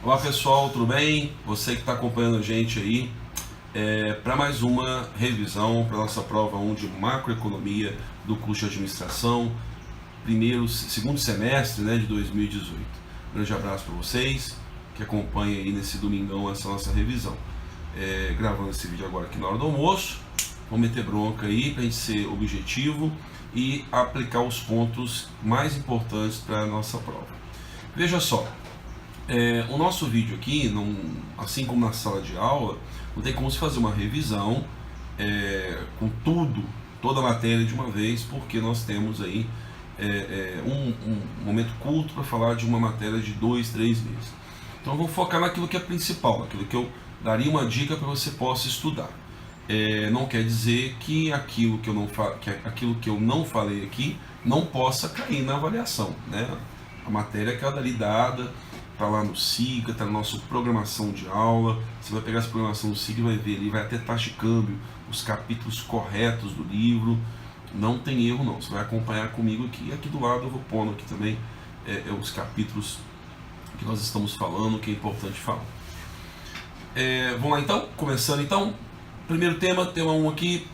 Olá pessoal, tudo bem? Você que está acompanhando a gente aí para mais uma revisão para nossa prova 1 de macroeconomia do curso de administração, segundo semestre, né, de 2018. Grande abraço para vocês que acompanham aí nesse domingão essa nossa revisão. Gravando esse vídeo agora aqui na hora do almoço, vamos meter bronca aí para a gente ser objetivo e aplicar os pontos mais importantes para a nossa prova. Veja só. O nosso vídeo aqui, assim como na sala de aula, não tem como se fazer uma revisão com toda a matéria de uma vez, porque nós temos aí um momento curto para falar de uma matéria de 2, 3 meses. Então eu vou focar naquilo que é principal, naquilo que eu daria uma dica para você possa estudar. Não quer dizer que aquilo que eu não falei aqui não possa cair na avaliação, né? A matéria que é dali dada está lá no SIGA, está na nossa programação de aula. Você vai pegar essa programação do SIGA e vai ver ali, vai até taxa de câmbio, os capítulos corretos do livro, não tem erro não, você vai acompanhar comigo aqui. E aqui do lado eu vou pondo aqui também os capítulos que nós estamos falando, que é importante falar. Vamos lá então, começando então. Primeiro tema 1 aqui,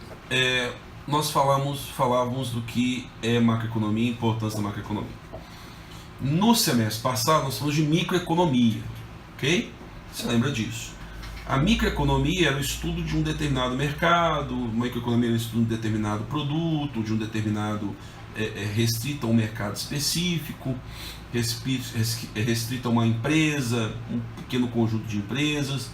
nós falávamos do que é macroeconomia, a importância da macroeconomia. No semestre passado nós falamos de microeconomia, ok? Você lembra disso? A microeconomia era o estudo de um determinado mercado, a microeconomia era o estudo de um determinado produto, de um determinado restrito a um mercado específico, restrito a uma empresa, um pequeno conjunto de empresas.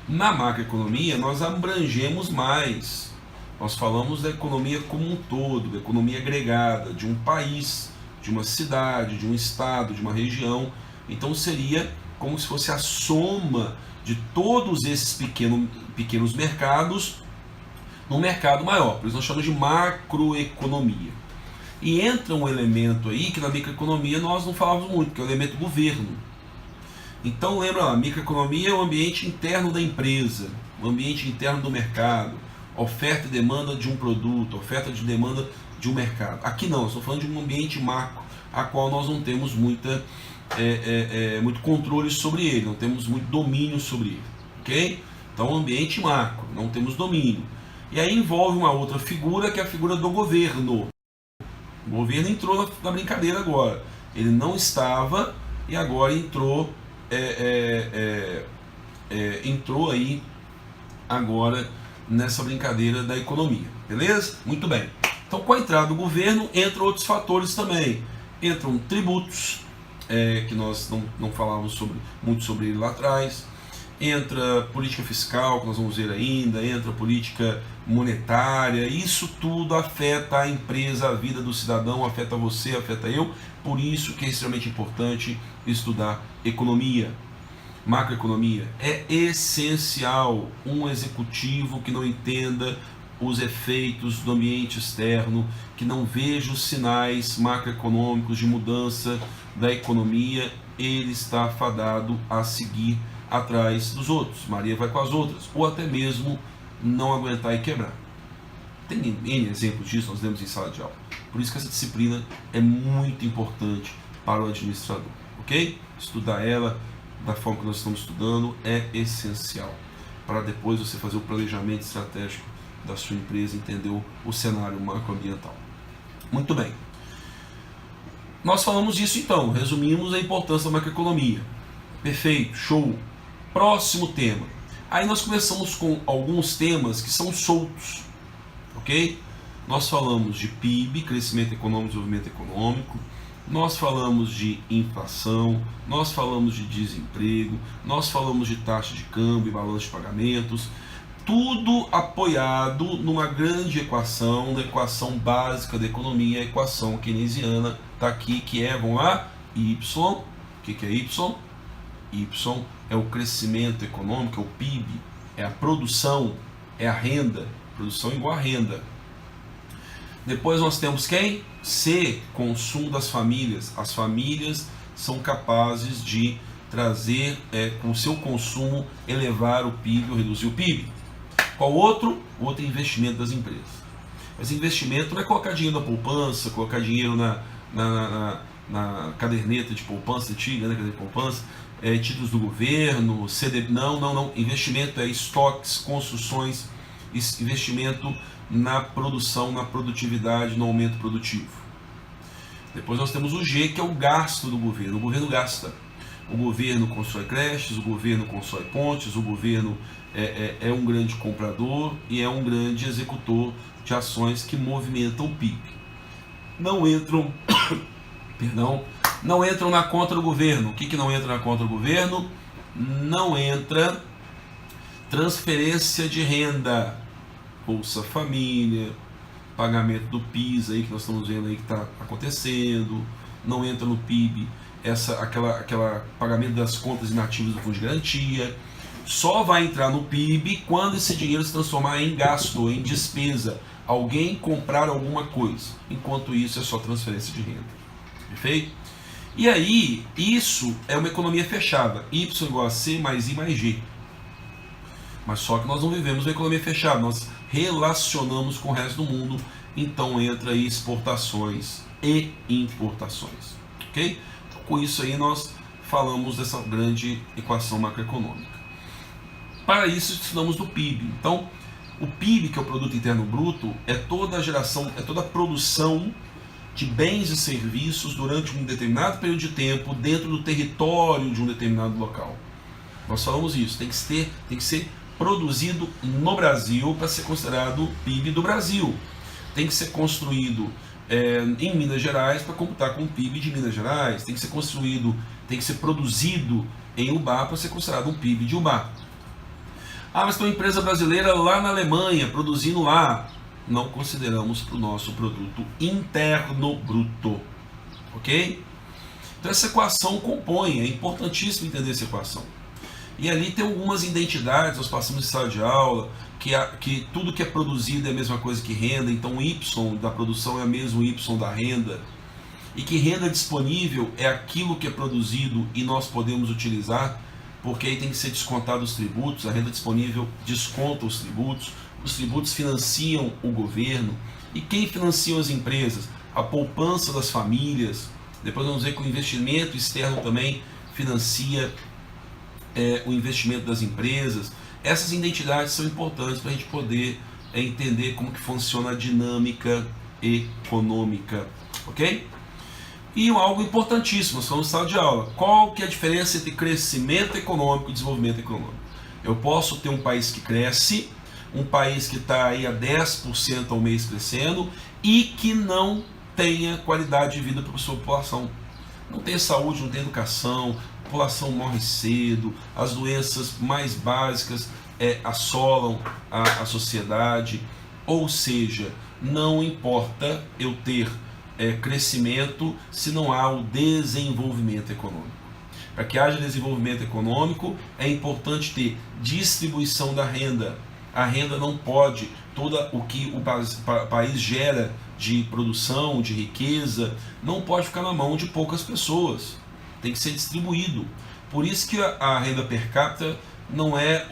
Na macroeconomia nós abrangemos mais, nós falamos da economia como um todo, da economia agregada, de um país, de uma cidade, de um estado, de uma região. Então seria como se fosse a soma de todos esses pequenos mercados num mercado maior. Por isso nós chamamos de macroeconomia. E entra um elemento aí que na microeconomia nós não falávamos muito, que é o elemento governo. Então lembra lá, a microeconomia é o ambiente interno da empresa, o ambiente interno do mercado, oferta e demanda de um produto, oferta e demanda de um mercado. Aqui não, estou falando de um ambiente macro, a qual nós não temos muito controle sobre ele, não temos muito domínio sobre ele, ok? Então, ambiente macro, não temos domínio. E aí envolve uma outra figura, que é a figura do governo. O governo entrou na brincadeira agora. Ele não estava e agora entrou aí agora nessa brincadeira da economia, beleza? Muito bem. Então, com a entrada do governo, entram outros fatores também. Entram tributos, que nós não falávamos muito sobre ele lá atrás. Entra política fiscal, que nós vamos ver ainda. Entra política monetária. Isso tudo afeta a empresa, a vida do cidadão, afeta você, afeta eu. Por isso que é extremamente importante estudar economia. Macroeconomia é essencial. Um executivo que não entenda os efeitos do ambiente externo, que não veja os sinais macroeconômicos de mudança da economia, ele está fadado a seguir atrás dos outros. Maria vai com as outras, ou até mesmo não aguentar e quebrar. Tem N exemplos disso, nós lemos em sala de aula. Por isso que essa disciplina é muito importante para o administrador, ok? Estudar ela da forma que nós estamos estudando é essencial, para depois você fazer o planejamento estratégico da sua empresa, entender o cenário macroambiental. Muito bem. Nós falamos disso então, resumimos a importância da macroeconomia. Perfeito, show. Próximo tema. Aí nós começamos com alguns temas que são soltos, ok? Nós falamos de PIB, crescimento econômico, desenvolvimento econômico. Nós falamos de inflação, nós falamos de desemprego, nós falamos de taxa de câmbio e balanço de pagamentos. Tudo apoiado numa grande equação, na equação básica da economia, a equação keynesiana está aqui, que é, vamos lá, Y. O que é Y? Y é o crescimento econômico, é o PIB, é a produção, é a renda. Produção igual a renda. Depois nós temos quem? C, consumo das famílias. As famílias são capazes de trazer, com o seu consumo, elevar o PIB ou reduzir o PIB. Qual outro? O outro é investimento das empresas. Mas investimento não é colocar dinheiro na poupança, colocar dinheiro na caderneta de poupança antiga, né, caderneta de poupança. títulos do governo, CDB, não, investimento é estoques, construções, investimento na produção, na produtividade, no aumento produtivo. Depois nós temos o G, que é o gasto do governo. O governo gasta. O governo constrói creches, o governo constrói pontes, o governo é um grande comprador e é um grande executor de ações que movimentam o PIB. Não entram, não entram na conta do governo. O que não entra na conta do governo? Não entra transferência de renda, Bolsa Família, pagamento do PIS aí que nós estamos vendo aí que está acontecendo. Não entra no PIB aquela pagamento das contas inativas do Fundo de Garantia. Só vai entrar no PIB quando esse dinheiro se transformar em gasto, em despesa, alguém comprar alguma coisa. Enquanto isso é só transferência de renda. Perfeito? E aí, isso é uma economia fechada. Y igual a C mais I mais G. Mas só que nós não vivemos uma economia fechada, nós relacionamos com o resto do mundo. Então entra aí exportações e importações. Ok? Com isso aí nós falamos dessa grande equação macroeconômica. Para isso estudamos do PIB. Então, o PIB, que é o Produto Interno Bruto, é toda a geração, é toda a produção de bens e serviços durante um determinado período de tempo dentro do território de um determinado local. Nós falamos isso, tem que ser produzido no Brasil para ser considerado PIB do Brasil. Tem que ser construído em Minas Gerais para computar com o PIB de Minas Gerais. Tem que ser produzido em Ubá para ser considerado um PIB de Ubá. Ah, mas tem uma empresa brasileira lá na Alemanha produzindo lá. Não consideramos para o nosso produto interno bruto. Ok? Então essa equação compõe, é importantíssimo entender essa equação. E ali tem algumas identidades, nós passamos em sala de aula, que tudo que é produzido é a mesma coisa que renda, então o Y da produção é o mesmo Y da renda, e que renda disponível é aquilo que é produzido e nós podemos utilizar, porque aí tem que ser descontado os tributos, a renda disponível desconta os tributos financiam o governo, e quem financia as empresas? A poupança das famílias. Depois vamos ver que o investimento externo também financia o investimento das empresas. Essas identidades são importantes para a gente poder entender como que funciona a dinâmica econômica, ok? E algo importantíssimo, nós estamos em sala de aula. Qual que é a diferença entre crescimento econômico e desenvolvimento econômico? Eu posso ter um país que cresce, um país que está aí a 10% ao mês crescendo e que não tenha qualidade de vida para a sua população. Não tem saúde, não tem educação, a população morre cedo, as doenças mais básicas assolam a sociedade. Ou seja, não importa eu ter crescimento se não há o desenvolvimento econômico. Para que haja desenvolvimento econômico é importante ter distribuição da renda. A renda não pode, todo o que o país gera de produção, de riqueza, não pode ficar na mão de poucas pessoas. Tem que ser distribuído. Por isso que a renda per capita não é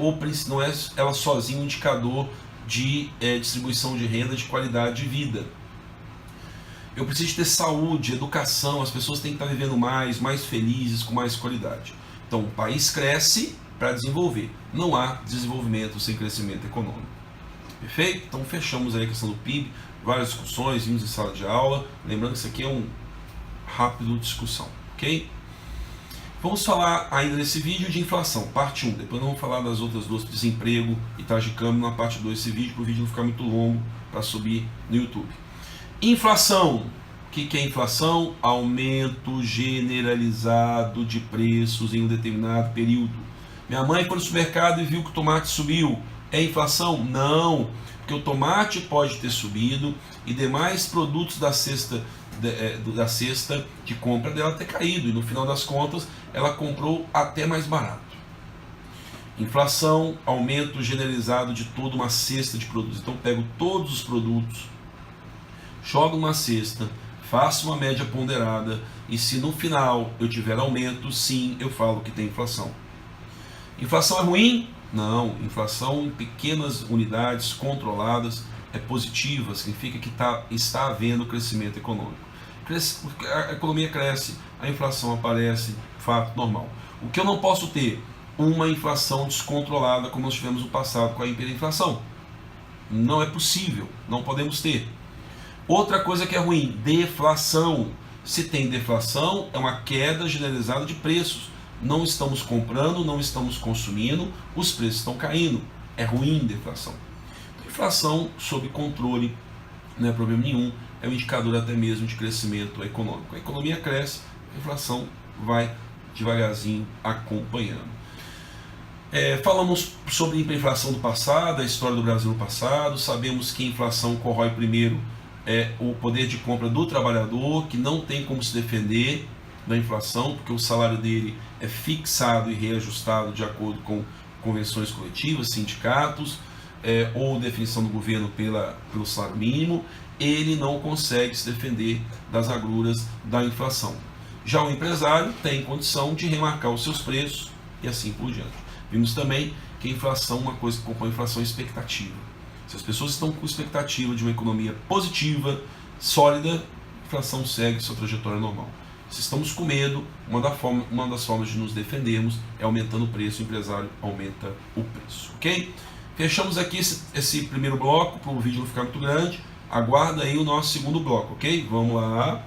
ela sozinha um indicador de distribuição de renda, de qualidade de vida. Eu preciso ter saúde, educação, as pessoas têm que estar vivendo mais felizes, com mais qualidade. Então o país cresce para desenvolver. Não há desenvolvimento sem crescimento econômico. Perfeito? Então fechamos aí a questão do PIB, várias discussões, vimos em sala de aula. Lembrando que isso aqui é um rápido discussão, ok? Vamos falar ainda nesse vídeo de inflação, parte 1. Depois nós vamos falar das outras duas, desemprego e taxa de câmbio, na parte 2 desse vídeo, para o vídeo não ficar muito longo para subir no YouTube. Inflação. O que é inflação? Aumento generalizado de preços em um determinado período. Minha mãe foi no supermercado e viu que o tomate subiu. É inflação? Não, porque o tomate pode ter subido e demais produtos da cesta de compra dela ter caído. E no final das contas, ela comprou até mais barato. Inflação, aumento generalizado de toda uma cesta de produtos. Então, pego todos os produtos, jogo uma cesta, faço uma média ponderada e se no final eu tiver aumento, sim, eu falo que tem inflação. Inflação é ruim? Não. Inflação em pequenas unidades controladas é positiva, significa que está havendo crescimento econômico. A economia cresce, a inflação aparece, fato normal. O que eu não posso ter? Uma inflação descontrolada como nós tivemos no passado com a hiperinflação. Não é possível, não podemos ter. Outra coisa que é ruim, deflação. Se tem deflação, é uma queda generalizada de preços. Não estamos comprando, não estamos consumindo, os preços estão caindo. É ruim deflação. Então, inflação sob controle, não é problema nenhum, é um indicador até mesmo de crescimento econômico. A economia cresce, a inflação vai devagarzinho acompanhando. Falamos sobre a hiperinflação do passado, a história do Brasil no passado. Sabemos que a inflação corrói primeiro o poder de compra do trabalhador, que não tem como se defender da inflação, porque o salário dele é fixado e reajustado de acordo com convenções coletivas, sindicatos, ou definição do governo pelo salário mínimo. Ele não consegue se defender das agruras da inflação. Já o empresário tem condição de remarcar os seus preços e assim por diante. Vimos também que a inflação, uma coisa que compõe a inflação é expectativa. Se as pessoas estão com expectativa de uma economia positiva, sólida, a inflação segue sua trajetória normal. Se estamos com medo, uma das formas de nos defendermos é aumentando o preço, o empresário aumenta o preço, ok? Fechamos aqui esse primeiro bloco, para o vídeo não ficar muito grande. Aguarda aí o nosso segundo bloco, ok? Vamos lá.